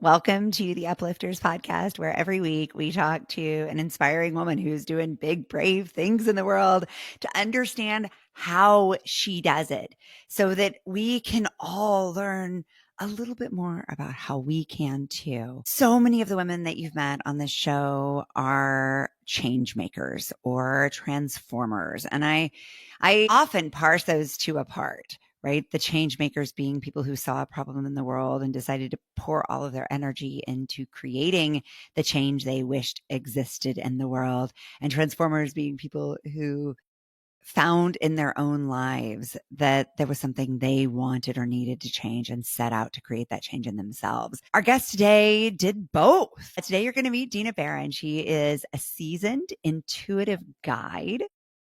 Welcome to the Uplifters podcast, where every week we talk to an inspiring woman who's doing big, brave things in the world to understand how she does it so that we can all learn a little bit more about how we can too. So many of the women that you've met on this show are change makers or transformers. And I often parse those two apart, right? The change makers being people who saw a problem in the world and decided to pour all of their energy into creating the change they wished existed in the world. And transformers being people who found in their own lives that there was something they wanted or needed to change and set out to create that change in themselves. Our guest today did both. Today you're going to meet Dina Berrin. She is a seasoned intuitive guide,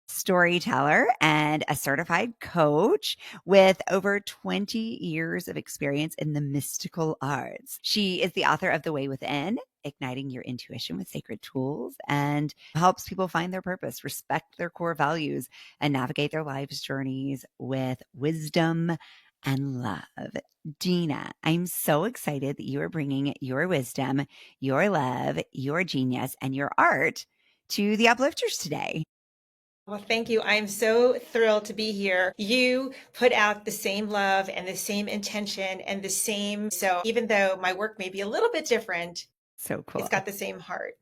storyteller, and a certified coach with over 20 years of experience in the mystical arts. She is the author of The Way Within, Igniting Your Intuition with Sacred Tools, and helps people find their purpose, respect their core values, and navigate their life's journeys with wisdom and love. Dina, I'm so excited that you are bringing your wisdom, your love, your genius, and your art to the Uplifters today. Well, thank you. I'm so thrilled to be here. You put out the same love and the same intention and the same. So even though my work may be a little bit different, So cool. it's got the same heart.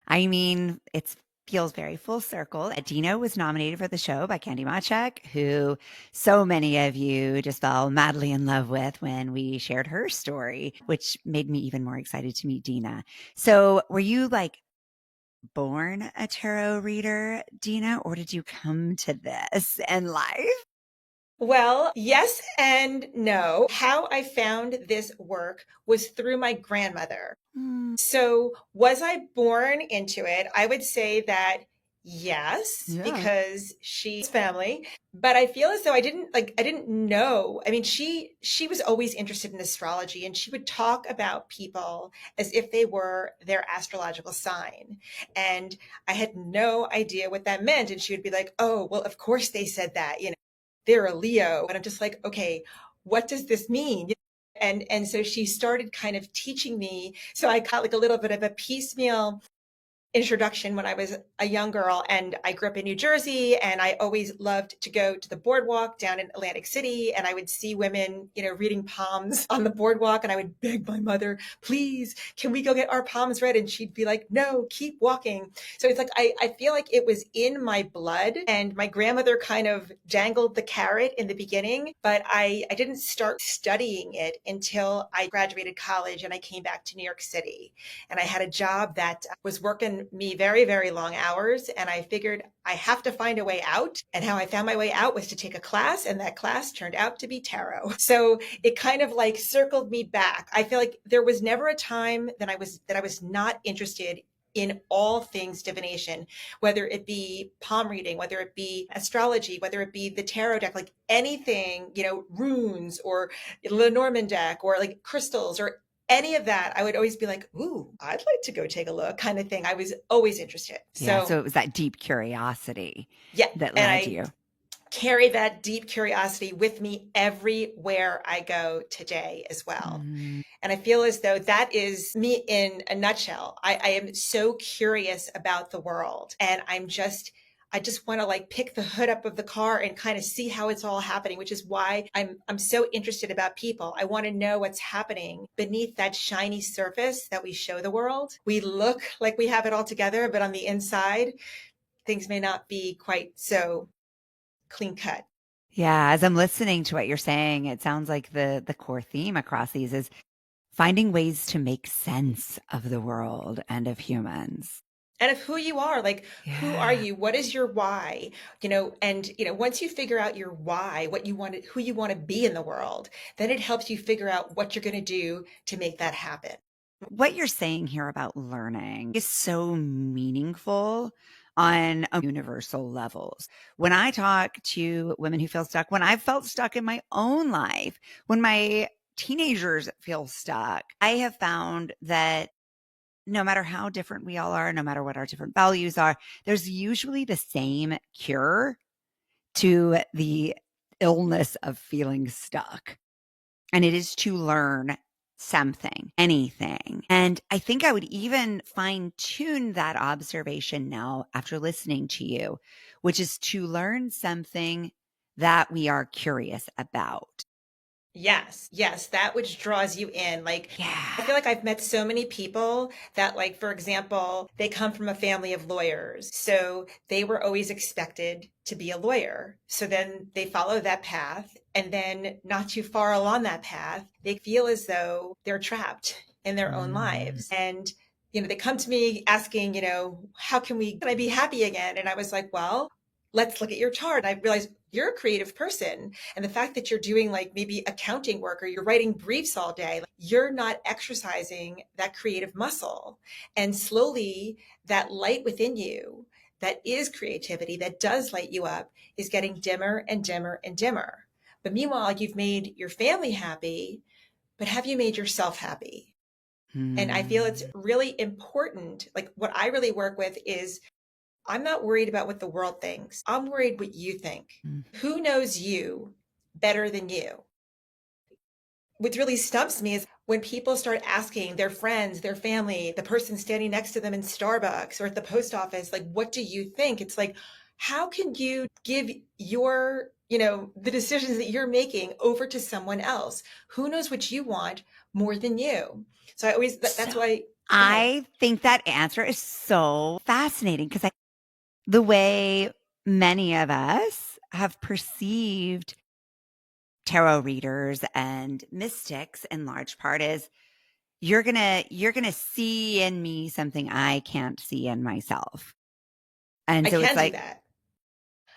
I mean, it feels very full circle. Dina was nominated for the show by Candy Machek, who so many of you just fell madly in love with when we shared her story, which made me even more excited to meet Dina. So were you like born a tarot reader, Dina, or did you come to this in life? Well, yes and no. How I found this work was through my grandmother. So was I born into it? I would say that yes, Yeah. because she's family, but I feel as though I didn't know. I mean, she was always interested in astrology and she would talk about people as if they were their astrological sign. And I had no idea what that meant. And she would be like, "Oh, well, of course they said that, they're a Leo." And I'm just like, "Okay, what does this mean?" And so she started kind of teaching me. So I got like a little bit of a piecemeal introduction when I was a young girl, and I grew up in New Jersey, and I always loved to go to the boardwalk down in Atlantic City, and I would see women, reading palms on the boardwalk, and I would beg my mother, "Please, can we go get our palms read?" And she'd be like, "No, keep walking." So it's like I feel like it was in my blood, and my grandmother kind of dangled the carrot in the beginning, but I didn't start studying it until I graduated college and I came back to New York City, and I had a job that was working me very, very long hours. And I figured I have to find a way out. And how I found my way out was to take a class. And that class turned out to be tarot. So it kind of like circled me back. I feel like there was never a time that I was not interested in all things divination, whether it be palm reading, whether it be astrology, whether it be the tarot deck, like anything, runes or Lenormand deck or like crystals or any of that. I would always be like, "Ooh, I'd like to go take a look," kind of thing. I was always interested. Yeah. So So it was that deep curiosity yeah, that and led I you. carry that deep curiosity with me everywhere I go today as well. Mm. And I feel as though that is me in a nutshell. I am so curious about the world, and I just want to like pick the hood up of the car and kind of see how it's all happening, which is why I'm so interested about people. I want to know what's happening beneath that shiny surface that we show the world. We look like we have it all together, but on the inside, things may not be quite so clean cut. Yeah, as I'm listening to what you're saying, it sounds like the core theme across these is finding ways to make sense of the world and of humans. And of who you are, like, who are Yeah. you? What is your why? And once you figure out your why, what you want, who you want to be in the world, then it helps you figure out what you're going to do to make that happen. What you're saying here about learning is so meaningful on a universal levels. When I talk to women who feel stuck, when I've felt stuck in my own life, when my teenagers feel stuck, I have found that no matter how different we all are, no matter what our different values are, there's usually the same cure to the illness of feeling stuck. And it is to learn something, anything. And I think I would even fine tune that observation now after listening to you, which is to learn something that we are curious about. Yes, yes, that which draws you in. Like, I Yeah. feel like I've met so many people that, like, for example, they come from a family of lawyers. So they were always expected to be a lawyer. So then they follow that path. And then not too far along that path, they feel as though they're trapped in their own Mm. lives. And, they come to me asking, how can I be happy again? And I was like, well, let's look at your chart. And I realized you're a creative person. And the fact that you're doing like maybe accounting work or you're writing briefs all day, like, you're not exercising that creative muscle. And slowly that light within you that is creativity, that does light you up, is getting dimmer and dimmer and dimmer. But meanwhile, you've made your family happy, but have you made yourself happy? And I feel it's Mm. really important. Like what I really work with is I'm not worried about what the world thinks. I'm worried what you think. Mm. Who knows you better than you? What really stumps me is when people start asking their friends, their family, the person standing next to them in Starbucks or at the post office, like, what do you think? It's like, how can you give your, the decisions that you're making over to someone else? Who knows what you want more than you? So I always, So that's why, go ahead. I think that answer is so fascinating because the way many of us have perceived tarot readers and mystics in large part is you're gonna see in me something I can't see in myself. And I so it's can do like, that.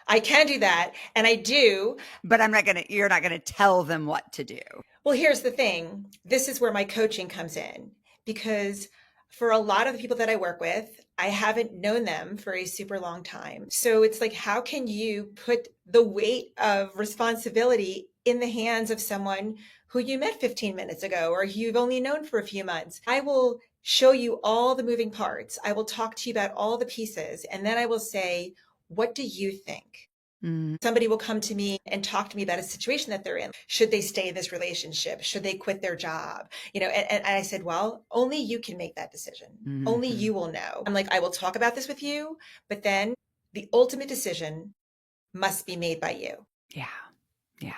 I can do that. And I do. but you're not gonna tell them what to do. Well, here's the thing. This is where my coaching comes in because for a lot of the people that I work with, I haven't known them for a super long time. So it's like, how can you put the weight of responsibility in the hands of someone who you met 15 minutes ago or who you've only known for a few months? I will show you all the moving parts. I will talk to you about all the pieces. And then I will say, what do you think? Mm, Somebody will come to me and talk to me about a situation that they're in. Should they stay in this relationship? Should they quit their job? And I said, well, only you can make that decision. Only mhm. you will know. I'm like, I will talk about this with you, but then the ultimate decision must be made by you. Yeah. Yeah.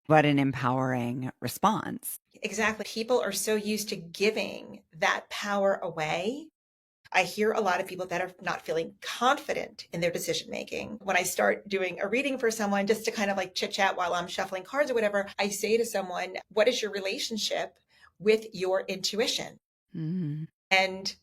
What an empowering response. Exactly. People are so used to giving that power away. I hear a lot of people that are not feeling confident in their decision making. When I start doing a reading for someone, just to kind of like chit chat while I'm shuffling cards or whatever, I say to someone, what is your relationship with your intuition? Mm. And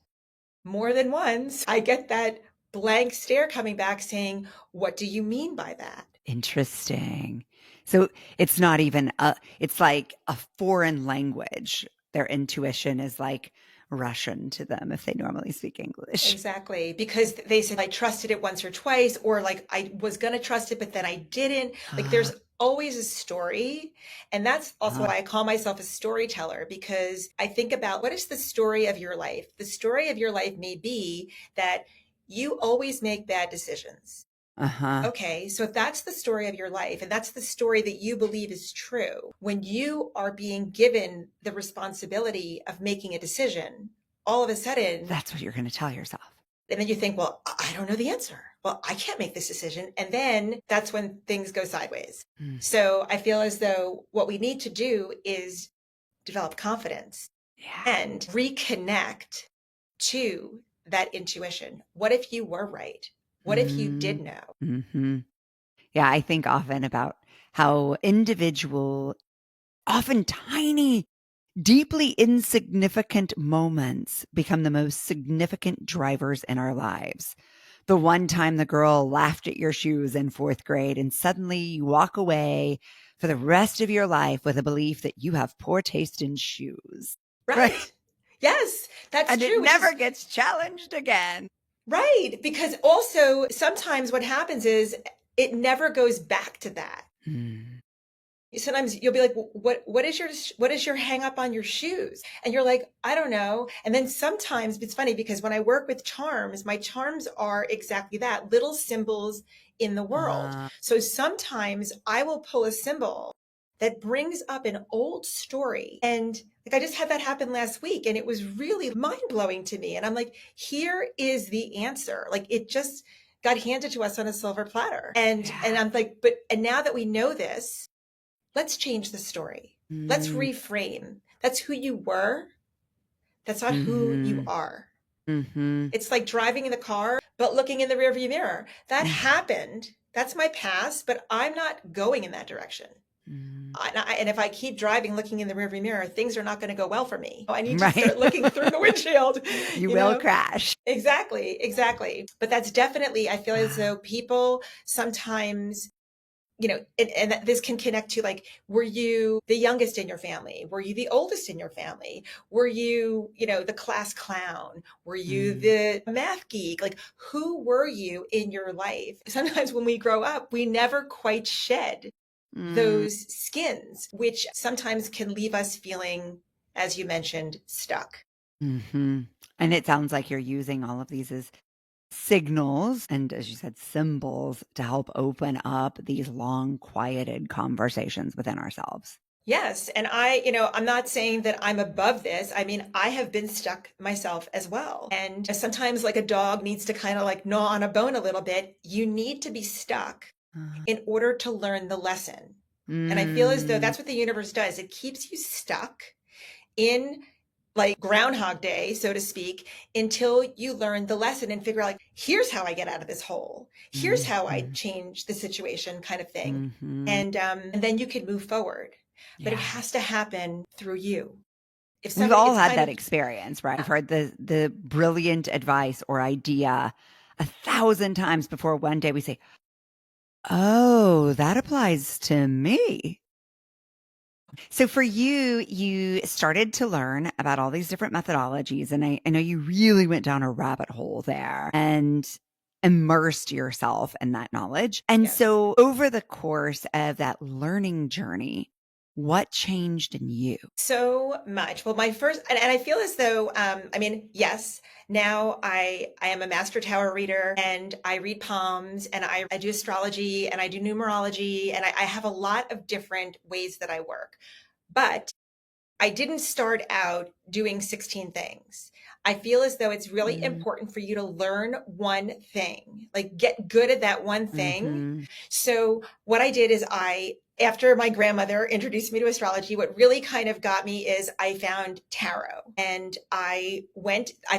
more than once, I get that blank stare coming back saying, what do you mean by that? Interesting. So it's not even it's like a foreign language. Their intuition is like Russian to them if they normally speak English. Exactly. Because they said I trusted it once or twice, or like I was going to trust it, but then I didn't. Like Uh, there's always a story. And that's also uh, why I call myself a storyteller, because I think about what is the story of your life? The story of your life may be that you always make bad decisions. uh-huh. Okay, so if that's the story of your life and that's the story that you believe is true, when you are being given the responsibility of making a decision, all of a sudden That's what you're going to tell yourself. and then you think, well, I don't know the answer. Well, I can't make this decision. And then that's when things go sideways. Mm. So I feel as though what we need to do is develop confidence Yeah. and reconnect to that intuition. What if you were right? What if you did know? Mm-hmm. Yeah, I think often about how individual, often tiny, deeply insignificant moments become the most significant drivers in our lives. The one time the girl laughed at your shoes in fourth grade, and suddenly you walk away for the rest of your life with a belief that you have poor taste in shoes. Right. Right. Yes, that's And it true, which never is gets challenged again. right. Because also sometimes what happens is it never goes back to that. Mm. Sometimes you'll be like, what is your hang up on your shoes? And you're like, I don't know. And then sometimes it's funny because when I work with charms, my charms are exactly that, little symbols in the world. Uh, So sometimes I will pull a symbol that brings up an old story. And Like I just had that happen last week and it was really mind blowing to me. And I'm like, here is the answer. Like it just got handed to us on a silver platter. And Yeah. I'm like, but and now that we know this, let's change the story. Let's Mm. reframe. That's who you were. That's not who you Mhm. are. Mhm. It's like driving in the car, but looking in the rearview mirror. That happened. That's my past, but I'm not going in that direction. Mm. And if I keep driving, looking in the rearview mirror, things are not going to go well for me. I need to Right. start looking through the windshield, You you will know? crash. Exactly, exactly. But that's definitely, I feel as Wow. though people sometimes, and this can connect to like, were you the youngest in your family? Were you the oldest in your family? Were you, the class clown? Were you Mm. the math geek? Like, who were you in your life? Sometimes when we grow up, we never quite shed Mm. those skins, which sometimes can leave us feeling, as you mentioned, stuck. Mhm. And it sounds like you're using all of these as signals and, as you said, symbols to help open up these long, quieted conversations within ourselves. Yes. And I'm not saying that I'm above this. I mean, I have been stuck myself as well. And sometimes, like a dog needs to kind of like gnaw on a bone a little bit, you need to be stuck Uh, in order to learn the lesson. And I feel as though mm. that's what the universe does. It keeps you stuck in like Groundhog Day, so to speak, until you learn the lesson and figure out, like, here's how I get out of this hole. Here's how I Mhm. change the situation, kind of thing. Mhm. And then you can move forward. But it Yeah. has to happen through you. If We've somebody, all it's had kind that of, experience, right? We've yeah. heard the brilliant advice or idea 1,000 times before one day we say, "Oh, that applies to me." So for you, you started to learn about all these different methodologies, and I know you really went down a rabbit hole there and immersed yourself in that knowledge. And Yes. so over the course of that learning journey, what changed in you? So much. Well, my first, and I feel as though, I mean, yes, now I am a master tarot reader and I read palms and I do astrology and I do numerology and I have a lot of different ways that I work. But I didn't start out doing 16 things. I feel as though it's really Mm. important for you to learn one thing, like get good at that one thing. Mhm. So what I did is after my grandmother introduced me to astrology, what really kind of got me is I found tarot and I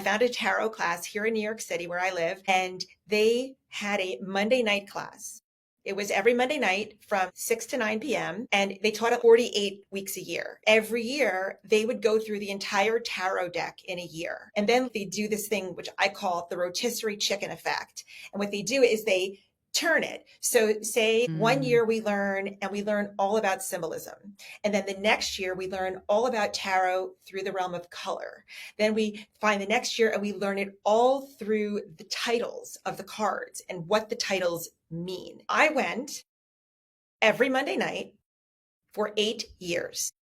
found a tarot class here in New York City where I live, and they had a Monday night class. It was every Monday night from 6 to 9 p.m. And they taught it 48 weeks a year. Every year, they would go through the entire tarot deck in a year. And then they do this thing, which I call the rotisserie chicken effect. And what they do is they turn it. So say one Mm. year we learn all about symbolism. And then the next year we learn all about tarot through the realm of color. Then we find the next year and we learn it all through the titles of the cards and what the titles mean. I went every Monday night for 8 years.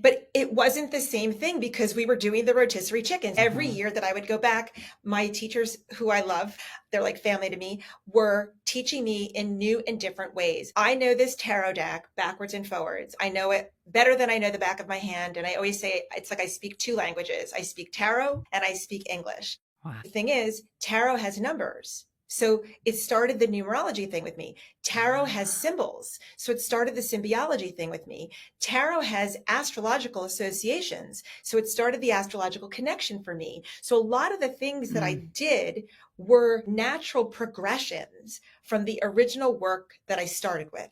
But it wasn't the same thing because we were doing the rotisserie chickens. Every Mhm. year that I would go back, my teachers, who I love, they're like family to me, were teaching me in new and different ways. I know this tarot deck backwards and forwards. I know it better than I know the back of my hand. And I always say it's like I speak two languages. I speak tarot and I speak English. Wow. The thing is, tarot has numbers. So it started the numerology thing with me. Tarot has Ah. symbols. So it started the symbiology thing with me. Tarot has astrological associations. So it started the astrological connection for me. So a lot of the things that I Mm. did were natural progressions from the original work that I started with.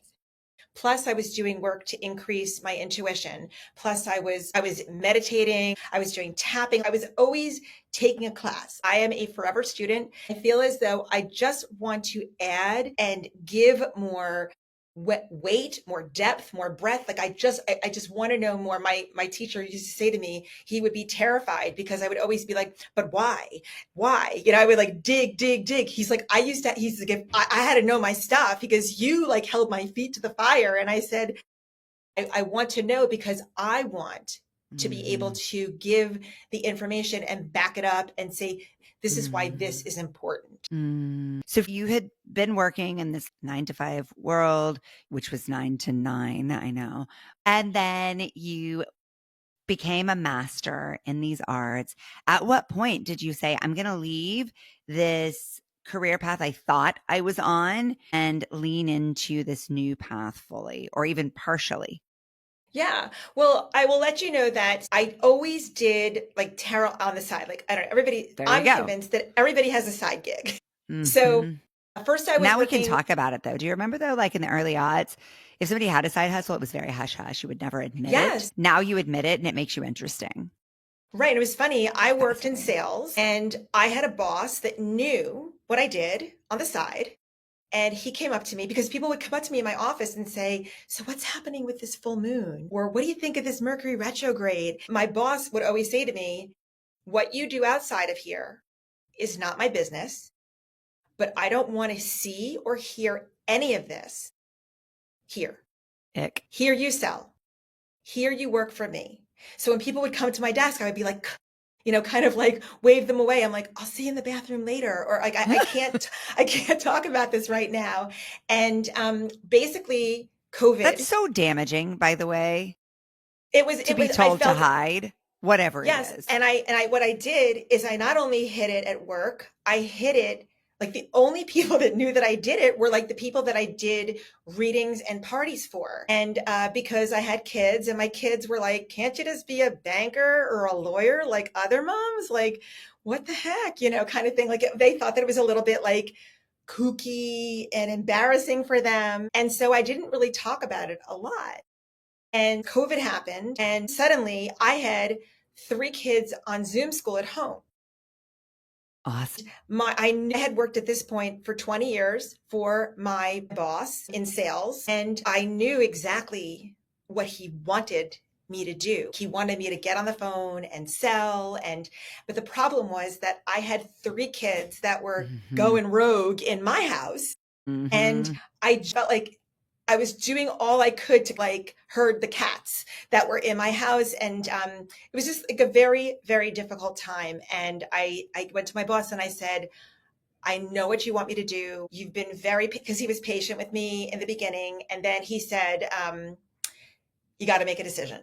Plus I was doing work to increase my intuition. Plus I was meditating, I was doing tapping. I was always taking a class. I am a forever student. I feel as though I just want to add and give more weight, more depth, more breadth. Like I just want to know more. My teacher used to say to me, he would be terrified because I would always be like, but why? I would like dig. He's like, he's like, if I had to know my stuff because you like held my feet to the fire. And I said, I want to know because I want to be able Mhm. to give the information and back it up and say, this is why this Mm. is important. Mm. So if you had been working in this 9 to 5 world, which was 9 to 9, I know, and then you became a master in these arts. At what point did you say, I'm going to leave this career path I thought I was on and lean into this new path fully or even partially? Yeah. Well, I will let you know that I always did like tarot on the side. Like, I don't know, everybody, There you I'm go. convinced that everybody has a side gig. So Hmm. first I was Now we can working, talk about it though. Do you remember though, like in the early odds, if somebody had a side hustle, it was very hush hush. You would never admit it. yes, Now you admit it and it makes you interesting. right. It was funny. I worked in Fascinating. sales and I had a boss that knew what I did on the side. And he came up to me because people would come up to me in my office and say, so what's happening with this full moon? Or what do you think of this Mercury retrograde? My boss would always say to me, what you do outside of here is not my business, but I don't want to see or hear any of this here. Ick. Here you sell. Here you work for me. So when people would come to my desk, I would be like, kind of like wave them away. I'm like, I'll see you in the bathroom later, or like I can't talk about this right now. And basically, That's COVID. so damaging, by the way, to It be was. I told to felt hide whatever it yes, is. and I what I did is I not only hid it at work, I hid it like the only people that knew that I did it were like the people that I did readings and parties for. And because I had kids and my kids were like, can't you just be a banker or a lawyer like other moms? Like, what the heck, kind of thing. Like they thought that it was a little bit like kooky and embarrassing for them. And so I didn't really talk about it a lot. And COVID happened, and suddenly I had three kids on Zoom school at home. Awesome. I had worked at this point for 20 years for my boss in sales, and I knew exactly what he wanted me to do. He wanted me to get on the phone and sell, but the problem was that I had three kids that were Hmm. going rogue in my house. And Hmm. I felt like I was doing all I could to like herd the cats that were in my house. And it was just like a very, very difficult time. And I went to my boss and I said, I know what you want me to do. You've been because he was patient with me in the beginning. And then he said, you got to make a decision.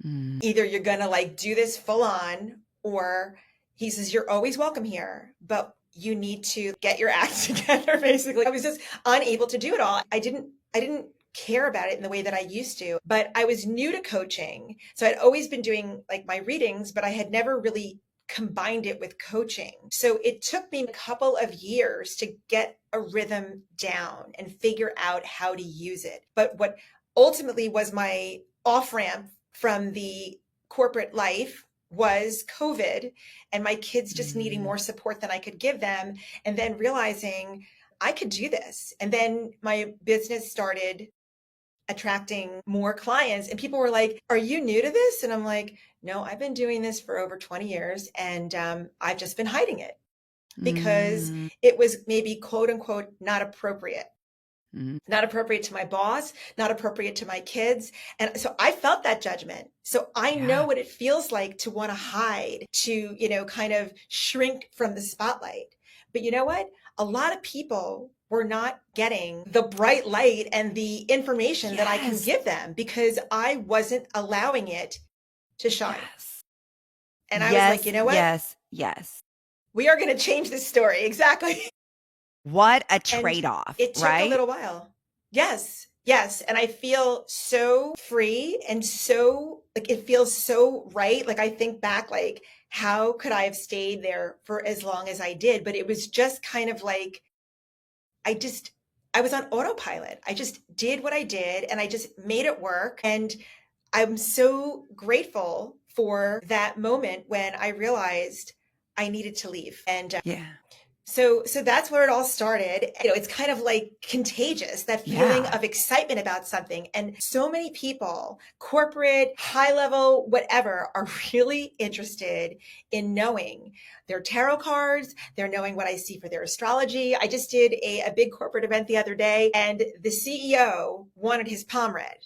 Mm. Either you're going to like do this full on, or he says, you're always welcome here, but you need to get your act together. Basically, I was just unable to do it all. I didn't care about it in the way that I used to, but I was new to coaching. So I'd always been doing like my readings, but I had never really combined it with coaching. So it took me a couple of years to get a rhythm down and figure out how to use it. But what ultimately was my off ramp from the corporate life was COVID and my kids just needing Mm. more support than I could give them. And then realizing I could do this. And then my business started attracting more clients. And people were like, are you new to this? And I'm like, no, I've been doing this for over 20 years and I've just been hiding it because Mm. it was maybe quote unquote not appropriate. Mm. Not appropriate to my boss, not appropriate to my kids. And so I felt that judgment. So I know Yeah. what it feels like to want to hide, to, kind of shrink from the spotlight. But you know what? A lot of people were not getting the bright light and the information that I can Yes. give them because I wasn't allowing it to shine. Yes. And I was like, Yes. you know what? Yes. Yes. We are going to change this story. Exactly. What a And trade off, it took a right? little while. Yes, yes. And I feel so free and so like it feels so right. Like I think back, like, how could I have stayed there for as long as I did? But it was just kind of like I just I was on autopilot. I just did what I did and I just made it work. And I'm so grateful for that moment when I realized I needed to leave. And Yeah. so that's where it all started. It's kind of like contagious, that feeling Yeah. of excitement about something. And so many people, corporate, high level, whatever, are really interested in knowing their tarot cards. They're knowing what I see for their astrology. I just did a big corporate event the other day, and the CEO wanted his palm read.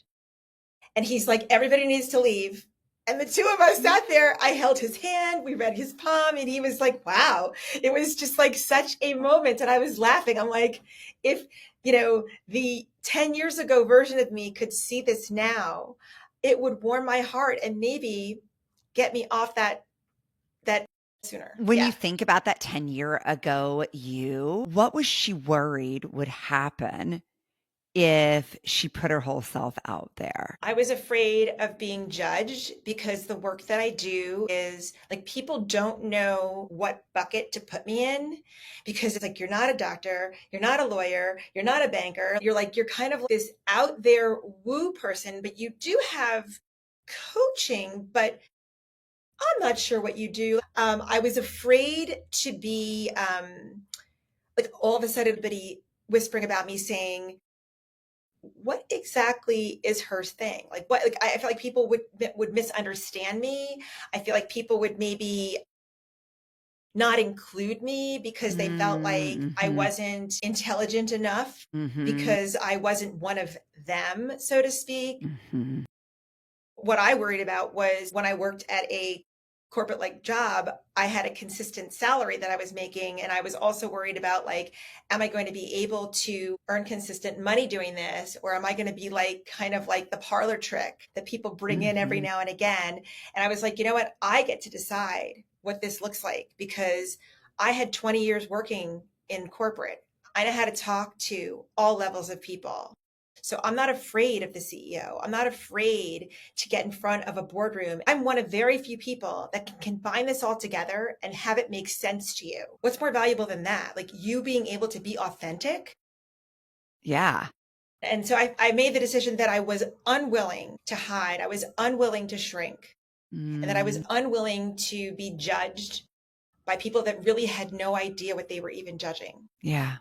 And he's like, everybody needs to leave. And the two of us sat there. I held his hand. We read his palm. And he was like, wow. It was just like such a moment. And I was laughing. I'm like, if, the 10 years ago version of me could see this now, it would warm my heart. And maybe get me off that sooner. When Yeah. you think about that 10-year ago what was she worried would happen if she put her whole self out there? I was afraid of being judged because the work that I do is like people don't know what bucket to put me in because it's like you're not a doctor, you're not a lawyer, you're not a banker. You're kind of this out there woo person, but you do have coaching, but I'm not sure what you do. I was afraid to be like all of a sudden everybody whispering about me saying, what exactly is her thing? Like what, like I feel like people would misunderstand me. I feel like people would maybe not include me because they felt like I Mhm. wasn't intelligent enough Mhm. because I wasn't one of them, so to speak. Mhm. What I worried about was when I worked at a corporate like job, I had a consistent salary that I was making. And I was also worried about like, am I going to be able to earn consistent money doing this? Or am I going to be like kind of like the parlor trick that people bring in every Mhm. now and again? And I was like, you know what? I get to decide what this looks like because I had 20 years working in corporate. I know how to talk to all levels of people. So I'm not afraid of the CEO. I'm not afraid to get in front of a boardroom. I'm one of very few people that can combine this all together and have it make sense to you. What's more valuable than that? Like you being able to be authentic. Yeah. And so I made the decision that I was unwilling to hide. I was unwilling to shrink and that I was Mm. unwilling to be judged by people that really had no idea what they were even judging. Yeah.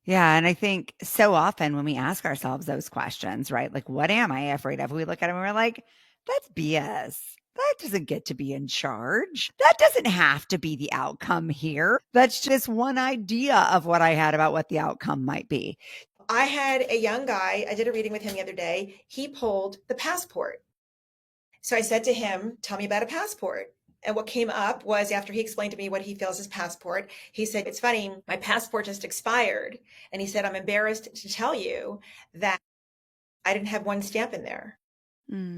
Yeah, and I think so often when we ask ourselves those questions, right? Like, what am I afraid of? We look at them and we're like, that's BS. That doesn't get to be in charge. That doesn't have to be the outcome here. That's just one idea of what I had about what the outcome might be. I had a young guy, I did a reading with him the other day. He pulled the passport. So I said to him, tell me about a passport. And what came up was after he explained to me what he feels is passport, he said, it's funny, my passport just expired. And he said, I'm embarrassed to tell you that I didn't have one stamp in there.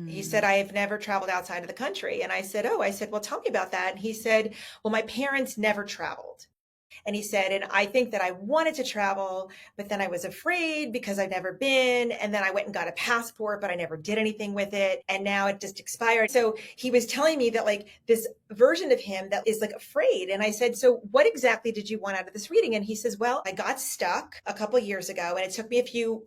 He said, Mm. I have never traveled outside of the country. And I said, oh, I said, well, tell me about that. And he said, well, my parents never traveled. And he said, and I think that I wanted to travel, but then I was afraid because I've never been. And then I went and got a passport, but I never did anything with it. And now it just expired. So he was telling me that like this version of him that is like afraid. And I said, so what exactly did you want out of this reading? And he says, well, I got stuck a couple of years ago and it took me a few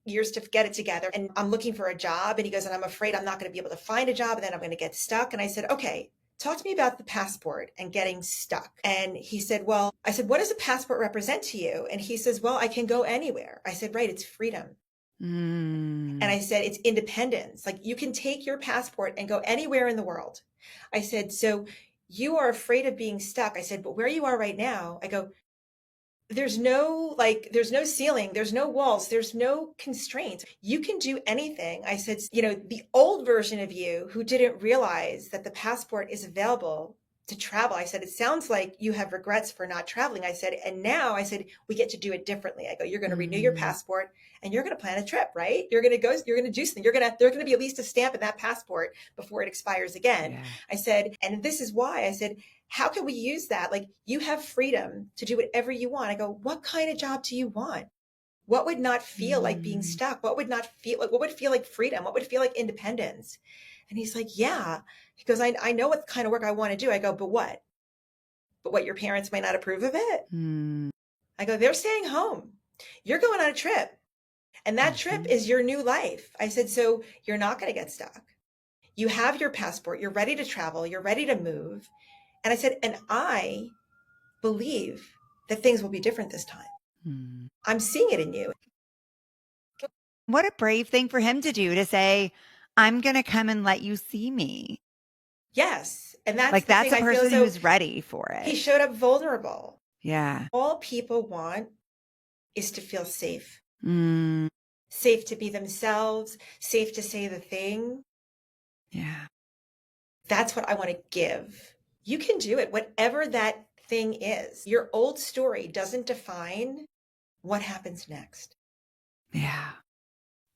years to get it together. And I'm looking for a job. And he goes, and I'm afraid I'm not going to be able to find a job. And then I'm going to get stuck. And I said, okay, talk to me about the passport and getting stuck. And he said, well, I said, what does a passport represent to you? And he says, well, I can go anywhere. I said, right, it's freedom. And Mm. I said, it's independence. Like you can take your passport and go anywhere in the world. I said, so you are afraid of being stuck. I said, but where you are right now, I go, there's no ceiling, there's no walls, there's no constraints. You can do anything. I said, you know, the old version of you who didn't realize that the passport is available to travel. I said, it sounds like you have regrets for not traveling. I said, and now I said, we get to do it differently. I go, you're going to renew your Mm. passport and you're going to plan a trip, right? You're going to go, you're going to do something. There's going to be at least a stamp in that passport before it expires again. Yeah. I said, and this is why I said, how can we use that? Like you have freedom to do whatever you want. I go, what kind of job do you want? What would not feel like being Mm. stuck? What would not feel like, what would feel like freedom? What would feel like independence? And he's like, yeah. He goes, I know what kind of work I want to do. I go, but what? But what, your parents might not approve of it? Mm. I go, they're staying home. You're going on a trip. And that trip Mhm. is your new life. I said, so you're not going to get stuck. You have your passport. You're ready to travel. You're ready to move. And I said, and I believe that things will be different this time. Mm. I'm seeing it in you. What a brave thing for him to do to say, I'm going to come and let you see me. Yes. And that's Like the that's thing. a I feel as person though who's ready for he it. showed up vulnerable. Yeah. All people want is to feel safe, Mm. safe to be themselves, safe to say the thing. Yeah. That's what I want to give. You can do it, whatever that thing is. Your old story doesn't define what happens next. Yeah.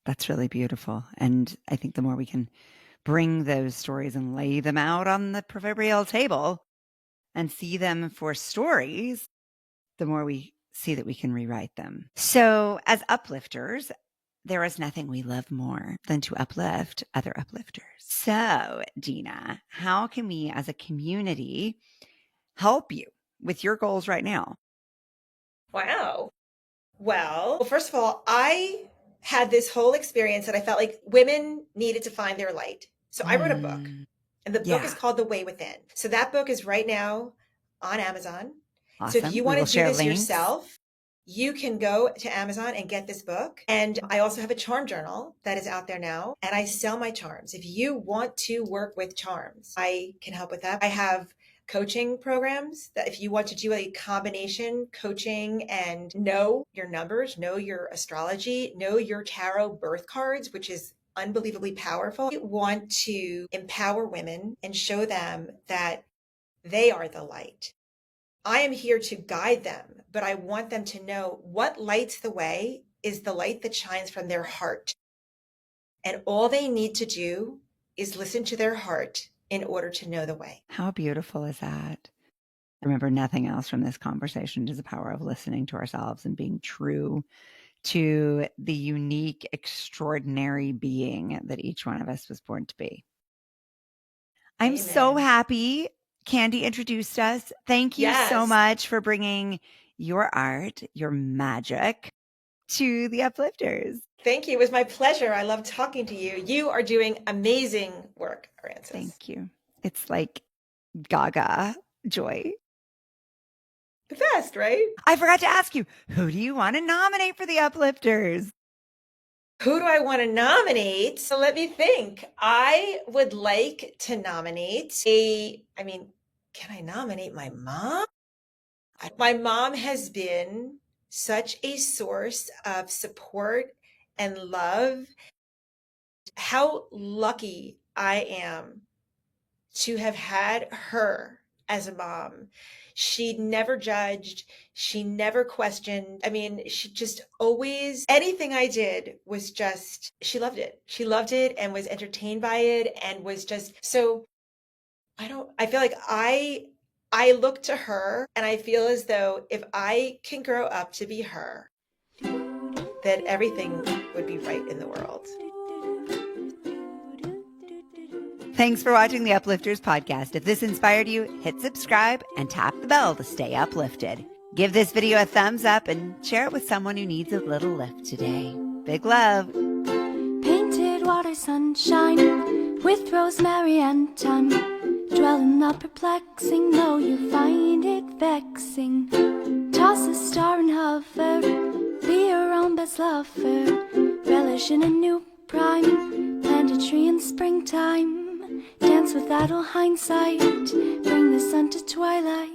That's really beautiful. And I think the more we can bring those stories and lay them out on the proverbial table and see them for stories, the more we see that we can rewrite them. So as uplifters, there is nothing we love more than to uplift other uplifters. So, Dina, how can we as a community help you with your goals right now? Wow. Well, first of all, I had this whole experience that I felt like women needed to find their light. So I wrote a book, and the book is Yeah. called The Way Within. So that book is right now on Amazon. So if Awesome. you We want will to do share this links. yourself, you can go to Amazon and get this book. And I also have a charm journal that is out there now, and I sell my charms. If you want to work with charms, I can help with that. I have coaching programs that if you want to do a combination coaching and know your numbers, know your astrology, know your tarot birth cards, which is unbelievably powerful. You want to empower women and show them that they are the light. I am here to guide them, but I want them to know what lights the way is the light that shines from their heart. And all they need to do is listen to their heart in order to know the way. How beautiful is that? I remember nothing else from this conversation is the power of listening to ourselves and being true to the unique, extraordinary being that each one of us was born to be. I'm so Amen. happy Candy introduced us. Thank you so Yes. much for bringing your art, your magic to the Uplifters. Thank you. It was my pleasure. I love talking to you. You are doing amazing work, Aransas. Thank you. It's like gaga joy. The best, right? I forgot to ask you, who do you want to nominate for the Uplifters? Who do I want to nominate? So let me think. I would like to nominate can I nominate my mom? My mom has been such a source of support and love. How lucky I am to have had her as a mom. She never judged. She never questioned. I mean, she just always, anything I did was just, she loved it. She loved it and was entertained by it and was just, so I feel like I look to her and I feel as though if I can grow up to be her, that everything would be right in the world. Thanks for watching the Uplifters podcast. If this inspired you, hit subscribe and tap the bell to stay uplifted. Give this video a thumbs up and share it with someone who needs a little lift today. Big love. Painted water sunshine with rosemary and thyme. Dwell in the perplexing, though you find it vexing. Toss a star and hover, be your own best lover. Relish in a new prime, plant a tree in springtime. Dance with idle hindsight, bring the sun to twilight.